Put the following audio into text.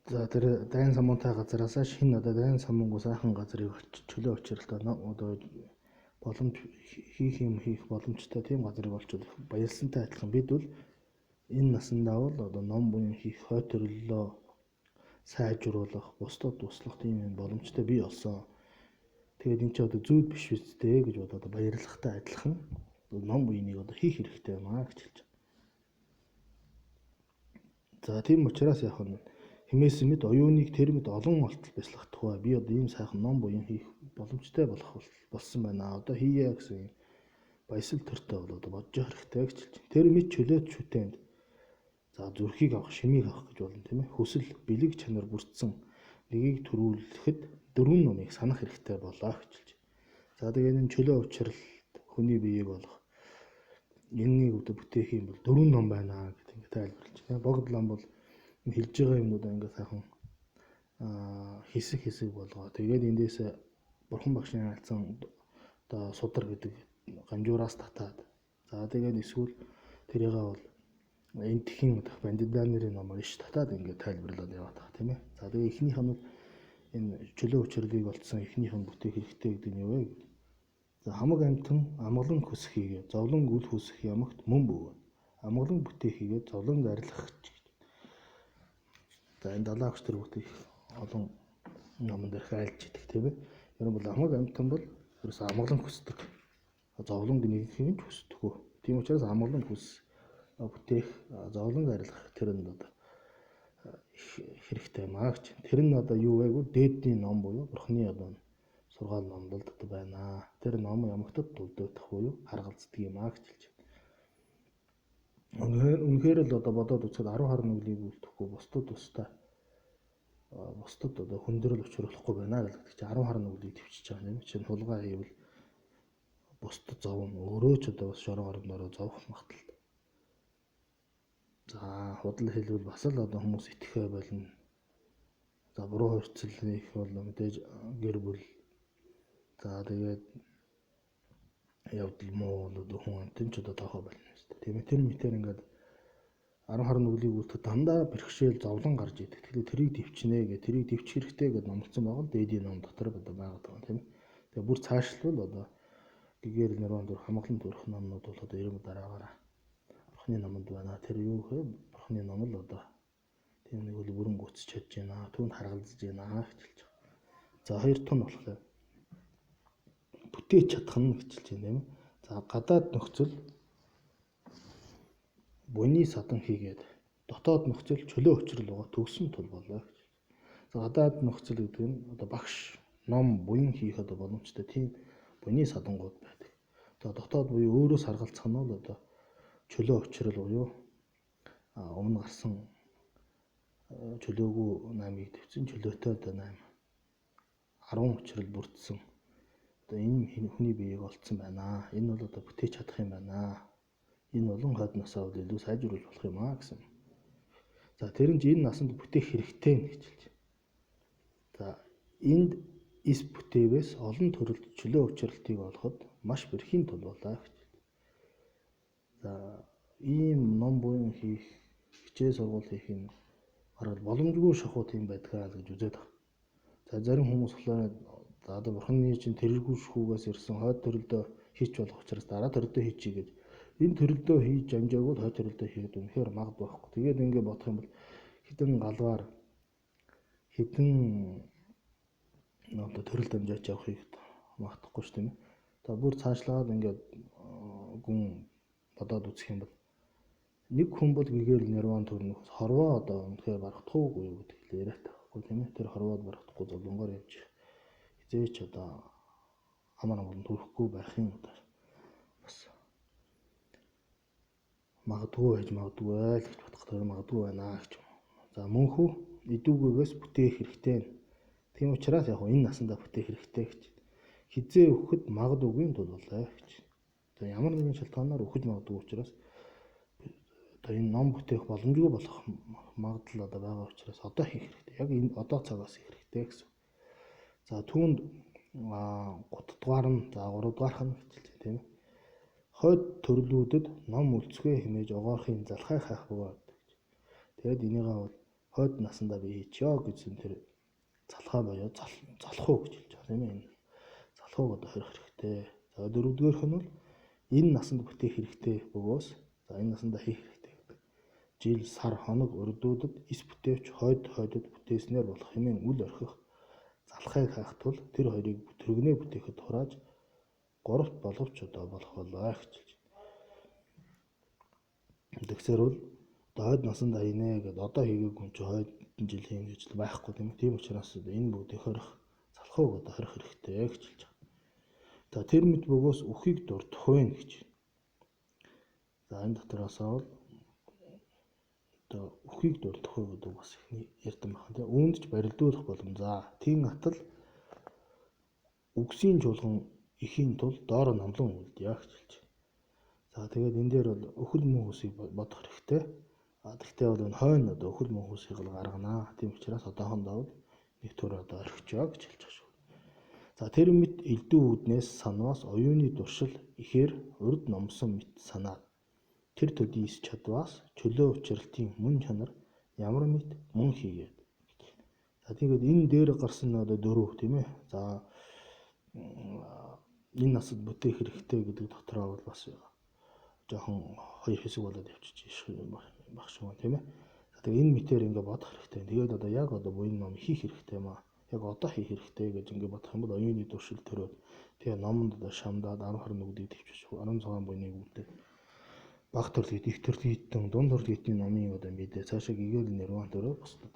За тэр дайн самуунтай газараасаа шинэ одоо дайн самуунгүй сайхан газрыг чөлөө учралтай одоо боломж хийх боломжтой тийм газрыг олчвол баярлсантай адилхан бид бол энэ насандаа бол одоо ном буян хийх хой төрлөлөө сайжруулах, бусдад туслах тийм боломжтой бий болсон. Тэгээд энэ ч одоо зүйд биш үстэй гэж бодоод баярлахтай адилхан ном буйныг одоо хийх хэрэгтэй юмаа гэж хэлж байна. За тийм учраас яг нь хэмээс мэд оюуныг тэр мэд олон олтол бяцлах тухай би одоо ийм сайхан ном буян хийх боломжтой болсон байна. Одоо хийе гэсэн баясал төртөө бол одоо бодож хэрэгтэй гэж хэлж байна. Тэр мэд чөлөөт шүтээнд за зүрхийг авах, шимийг авах гэж болно тийм ээ. Хүсэл, бэлэг чанар бүрдсэн нэгийг төрүүлэхэд дөрвөн номыг санах хэрэгтэй болоо гэж хэлж байна. За тэгээд энэ чөлөө учрал хүний биеийг болох энэнийг одоо бүтээх юм бол дөрвөн ном байна гэдэг ингэ тайлбарлаж байна. Богд лам бол хэлж байгаа юмнуудаа ингээ сайхан хэсэг болгоо. Тэгээд эндээс бурхан багшийн хаалцсан одоо судар гэдэг гамжуураас татаад за тэгээд эсвэл тэрийгээ бол энтхийн бандидан нарын номоор иш татаад ингээ тайлбарлаад яваад байгаа тийм ээ. За тэгээд эхнийх нь энэ чөлөө учрлыг олцсон эхнийх нь бүтээх хэрэгтэй гэдэг нь юу вэ? За хамаг амтан амгалан хүс хийгээ зовлон үл хүсэх ямагт мөн бөв. Амгалан бүтээх хийгээ зовлон арилгах гэж. За энэ далаа өгч төр бүтээх олон номон дээр хайлж идэг тийм ээ. Энэ бол хамаг амтан бол ерөөс амгалан хүсдэг. Зовлон гнийг ч хүсдэггүй. Тийм учраас амгалан хүс бүтээх зовлон арилгах тэр нь одоо хэрэгтэй маа гэж. Тэр нь одоо юу вэ гэвэл дээдний ном буюу бурхны одоо сургаал номлолд байна. Тэр ном ямагтад тулдагдах буюу харгалздаг юм аа гэж хэлж байна. Үнэхээр л одоо бодоод үзэхэд 10 хар нүглийг үлдэхгүй бусдад одоо хүндрэл учруулахгүй байна гэдэг чинь 10 хар нүглийг төвчж байгаа юм. Чинь хулгай хийвэл бусдад зовн өөрөө ч одоо бас шорон орондороо зовх магадaltaй. За худал хэлбэл бас л одоо хүмүүс итгэхэ болно. За буруу хувьцлыг бол мэдээж гэр бүл. За тэгээд явдал муу бол одоо хүн амтэн ч одоо тоохоо болно шүү дээ. Тийм ээ тэр мэтэр ингээд 10 хар нүглийг үлдэх дандаа бэрхшээл зовлон гарч идэг. Тэгэхээр тэрийг дэвчнэ гэх тэрийг дэвчих хэрэгтэй гэдээ номлосон байгаа л дээдийн ном дотор одоо байгаа даа тийм ээ. Тэгээ бүр цаашлбал одоо гэгээр нэрван дөр хамглан төрөх номнууд бол одоо 90 дараагаараа бурхны номонд байна. Тэр юу вэ? Бурхны ном л одоо тийм нэг үл бүрэн гүцэж чадж байна. Түүнд харгалзаж байна гэж хэлж байгаа. За хоёр дахь нь болохоор бүтээж чадах нь гэж хэлж байна юм. За гадаад нөхцөл буйны садан хийгээд дотоод нөхцөл чөлөө учрал байгаа төгсөн тул болоо гэж. За гадаад нөхцөл гэдэг нь одоо багш ном буян хийх одоо боломжтой тийм буйны садангууд байдаг. Одоо дотоод буюу өөрөөс харгалзах нь бол одоо чөлөө учрал буюу өмнө гарсан чөлөөгүй 8-ыг төвцөн чөлөөтэй одоо 8 10 учрал бүрдсэн одоо энэ хүний биеийг олцсон байна. Энэ бол одоо бүтээж чадах юм байна. Энэ болон хойдносоо бол илүү сайжруулж болох юм аа гэсэн. За тэр нь энэ насанд бүтээх хэрэгтэй гэж хэлж байна. За энд эс бүтээвээс олон төрөлд чөлөө учралтыг олоход маш бэрхийн тул болоо гэж. За ийм ном буян хийх хичээл сургууль хийх юм хараад боломжгүй шахуу тийм байдгаа л гэж үзээд байна. За зарим хүмүүс болохоор одоо бурхны чинь тэрэргүй шүүгээс ирсэн хойд төрөлдөө хийч болох учраас дараа төрөлдөө хийчихье гэж энэ төрөлдөө хийж амжаагүй хойд төрөлдөө хийгээд үнэхээр магадгүй байхгүй. Тэгээд ингэ бодох юм бол хідэн галваар хідэн одоо төрөлд амжаач явахыг магадахгүй шүү дээ. За бүр цаашлаад ингээд гүн бодоод үзэх юм бол нэг хүн бол гэгээр нэрван төрнөх хорвоо одоо үнэхээр барахдахгүй юу гэдэг л яриад байхгүй тийм ээ. Тэр хорвоод барахдахгүй зовлонгоор явж хизээч одоо амар төрөхгүй байхын одоо бас магадгүй байж магадгүй л гэж бодох магадгүй байна гэж. За мөнхөө идүүгээс бүтээх хэрэгтэй. Тийм учраас яг энэ насандаа бүтээх хэрэгтэй гэж. Хизээ өгөхөд магадгүй тул болоо гэж. Одоо ямар нэгэн шалтгаанаар өгөх магадгүй учраас одоо энэ ном бүтээх боломжгүй болох магадлал одоо байгаа учраас одоо хийх хэрэгтэй. Яг энэ одоо цагаас хийх хэрэгтэй гэсэн. За түүнд 3 дугаар нь за 3 дугаарх нь хэлж байна тийм ээ. Хойд төрлүүдэд ном үлцгээ хэмээж огоохын залхай хайх бөгөөд гэж. Тэгэд энийгээ бол хойд насандаа би хийчихё гэсэн тэр залхаа боёо залах уу гэж хэлж байгаа тийм ээ. Энэ залах уу одоо хорих хэрэгтэй. За дөрөвдүгээрх нь бол энэ насанд бүтээх хэрэгтэй бөгөөс за энэ насандаа хийх хэрэгтэй гэдэг. Жил, сар, хоног, урдуудад эс бүтээвч хойдод бүтээснээр болох хэмээн үл орхих залхайг хаах тул тэр хоёрыг түргэнээ бүтээхэд хурааж 3 боловч одоо болох болоо гэж хэлж байна. Тэгсээр бол одоо хойд насандаа хийнэ гэдээ одоо хийгээгүй юм чи хойд жил хийнэ гэж байхгүй тийм ээ. Тийм учраас энэ бүгдийг хорих залах уу одоо хорих хэрэгтэй гэж хэлж байгаа. За тэр мэд бөгөөс үхийг дурдах вэ гэж. За энэ дотроосоо бол одоо үхийг дурдах вэ гэдэг бас их ярьдан байна тийм. Үүнд ч барилдуулах боломжоо. Тийм атал үгсийн чуулган ихийн тул доор намлан үлдъя гэж хэлж байна. За тэгээд энэ дээр бол өхөл мөн хүсийг бодох хэрэгтэй. Тэгтээ бол энэ хойно одоо өхөл мөн хүсийг л гарганаа. Тийм учраас одоохондоо бол нэг төр одоо орхичоо гэж хэлж байгаа шүү. За тэр мэд элдв үүднээс санваас оюуны дуршил ихээр урд номсон мэт санаад тэр төдийс чадваас чөлөө учралтын мөн чанар ямар мэт мөн хийгээд. За тэгээд энэ дээр гарсан одоо дөрөв тийм ээ. За энэ насад бүтээх хэрэгтэй гэдэг дотроо бол бас жоохон хоёр хэсэг болоод явчихж байх шиг байна тийм ээ. Тэгээ энэ мэтээр ингээ бодох хэрэгтэй. Тэгээд одоо яг одоо буян ном хийх хэрэгтэй маа. Яг одоо хийх хэрэгтэй гэж ингээ бодох юм бол оюуны дуршил төрөөд тэгээ номонд одоо шамдаад 10 20 нүгдийг төвчж 16 буйныг үүдээ баг төрлөд их төрлөдийн дунд төрлөдийн номын одоо мэдээ цаашаа гэгэл нэрван төрөө бусдад